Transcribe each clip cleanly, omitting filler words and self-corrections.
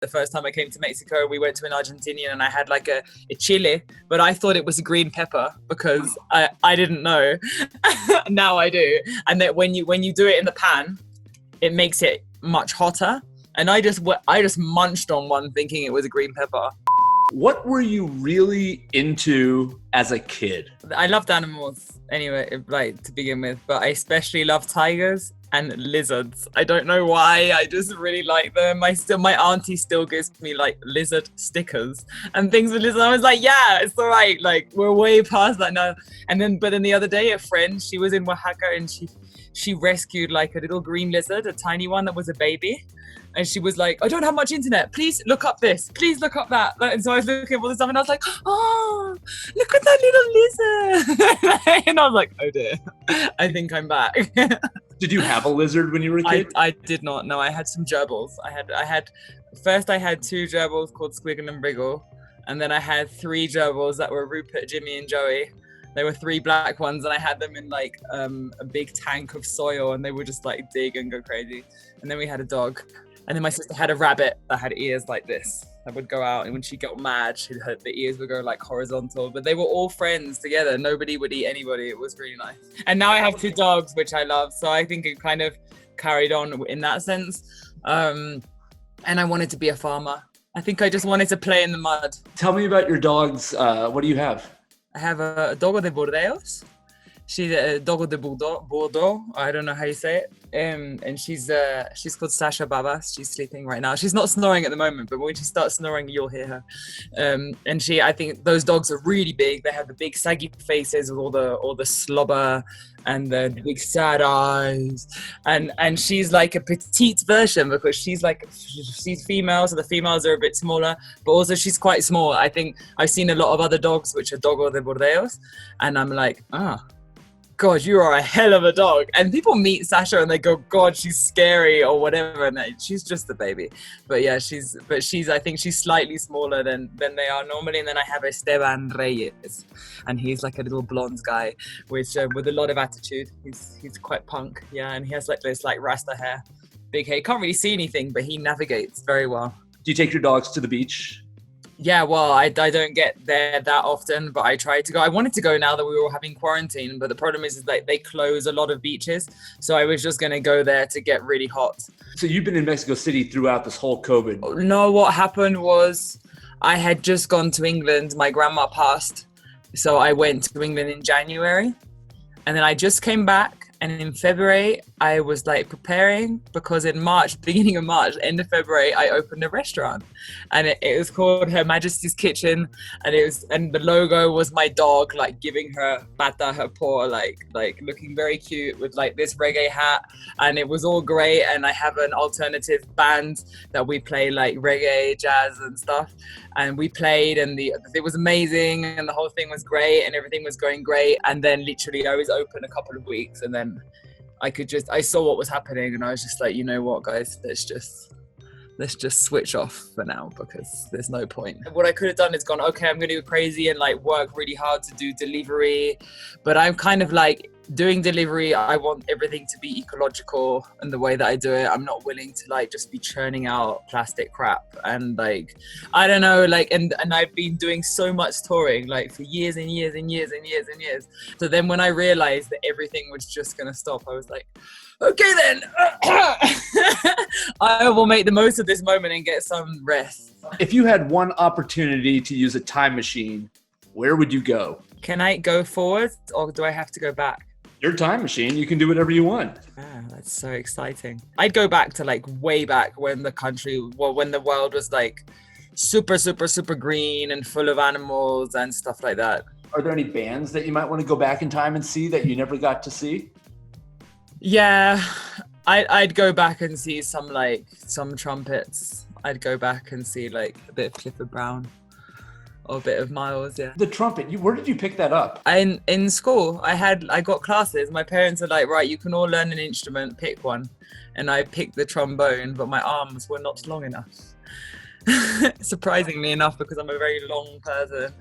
The first time I came to Mexico, we went to an Argentinian and I had like a chile, but I thought it was a green pepper because I didn't know. Now I do. And that when you do it in the pan, it makes it much hotter. And I just munched on one thinking it was a green pepper. What were you really into as a kid? I loved animals anyway, like to begin with, but I especially love tigers and lizards. I don't know why, I just really like them. My auntie still gives me like lizard stickers and things with lizards. I was like, yeah, it's all right. Like we're way past that now. But then the other day, a friend, she was in Oaxaca and she rescued like a little green lizard, a tiny one that was a baby. And she was like, I don't have much internet. Please look up this. Please look up that. And so I was looking at all this stuff and I was like, oh, look at that little lizard. And I was like, oh dear, I think I'm back. Did you have a lizard when you were a kid? I did not. No, I had some gerbils. First I had 2 gerbils called Squiggle and Briggle. And then I had 3 gerbils that were Rupert, Jimmy and Joey. They were 3 black ones and I had them in like a big tank of soil and they would just like dig and go crazy. And then we had a dog. And then my sister had a rabbit that had ears like this that would go out, and when she got mad, the ears would go like horizontal. But they were all friends together. Nobody would eat anybody. It was really nice. And now I have 2 dogs, which I love. So I think it kind of carried on in that sense. And I wanted to be a farmer. I think I just wanted to play in the mud. Tell me about your dogs. What do you have? I have a Dogo de Burdeos. She's a Dogo de Bordeaux. I don't know how you say it. And she's called Sasha Babas. She's sleeping right now. She's not snoring at the moment, but when she starts snoring, you'll hear her. And I think those dogs are really big. They have the big saggy faces with all the slobber and the big sad eyes. And she's like a petite version because she's female, so the females are a bit smaller, but also she's quite small. I think I've seen a lot of other dogs which are Dogo de Bordeaux, and I'm like, God, you are a hell of a dog. And people meet Sasha and they go, God, she's scary or whatever. And she's just a baby. But yeah, I think she's slightly smaller than they are normally. And then I have Esteban Reyes. And he's like a little blonde guy with a lot of attitude. He's quite punk. Yeah. And he has like this like Rasta hair, big hair. Can't really see anything, but he navigates very well. Do you take your dogs to the beach? Yeah, well, I don't get there that often, but I try to go. I wanted to go now that we were all having quarantine, but the problem is that they close a lot of beaches. So I was just going to go there to get really hot. So you've been in Mexico City throughout this whole COVID? No, what happened was I had just gone to England. My grandma passed. So I went to England in January. And then I just came back. And in February, I was like preparing because in March, beginning of March, end of February, I opened a restaurant and it was called Her Majesty's Kitchen. And the logo was my dog, like giving her pata, her paw, like looking very cute with like this reggae hat. And it was all great. And I have an alternative band that we play like reggae, jazz and stuff. And we played and it was amazing and the whole thing was great and everything was going great. And then literally I was open a couple of weeks and then I saw what was happening and I was just like, you know what, guys, let's just switch off for now because there's no point. What I could have done is gone, okay, I'm going to go crazy and like work really hard to do delivery. But I'm kind of like doing delivery. I want everything to be ecological and the way that I do it. I'm not willing to like just be churning out plastic crap. And like, I don't know, like, and I've been doing so much touring like for years and years and years and years and years. So then when I realized that everything was just going to stop, I was like, okay then, I will make the most of this moment and get some rest. If you had one opportunity to use a time machine, where would you go? Can I go forward or do I have to go back? Your time machine, you can do whatever you want. Ah, that's so exciting. I'd go back to like way back when when the world was like super, super, super green and full of animals and stuff like that. Are there any bands that you might want to go back in time and see that you never got to see? Yeah, I'd go back and see some trumpets. I'd go back and see like a bit of Clifford Brown or a bit of Miles, yeah. The trumpet, where did you pick that up? In school, I got classes. My parents were like, right, you can all learn an instrument, pick one. And I picked the trombone, but my arms were not long enough. Surprisingly enough, because I'm a very long person.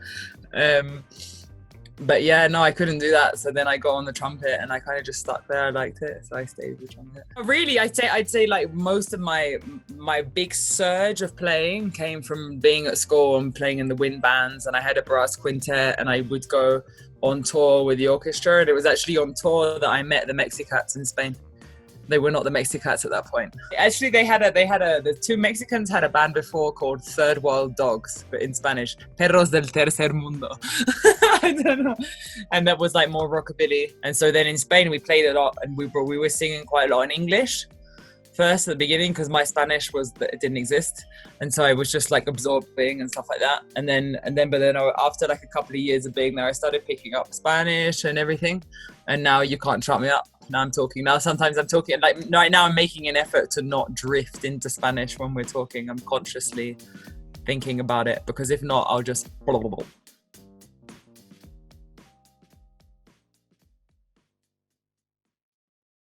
But yeah, no, I couldn't do that. So then I got on the trumpet and I kind of just stuck there. I liked it. So I stayed with trumpet. Really, I'd say like most of my big surge of playing came from being at school and playing in the wind bands. And I had a brass quintet and I would go on tour with the orchestra. And it was actually on tour that I met the Mexicats in Spain. They were not the Mexicats at that point. Actually, the two Mexicans had a band before called Third World Dogs, but in Spanish, Perros del Tercer Mundo. I don't know. And that was like more rockabilly. And so then in Spain, we played a lot and we were singing quite a lot in English first at the beginning because my Spanish didn't exist. And so I was just like absorbing and stuff like that. And then after like a couple of years of being there, I started picking up Spanish and everything. And now you can't shut me up. Now I'm talking. Now sometimes I'm talking, like right now I'm making an effort to not drift into Spanish when we're talking. I'm consciously thinking about it because if not, I'll just blah, blah, blah.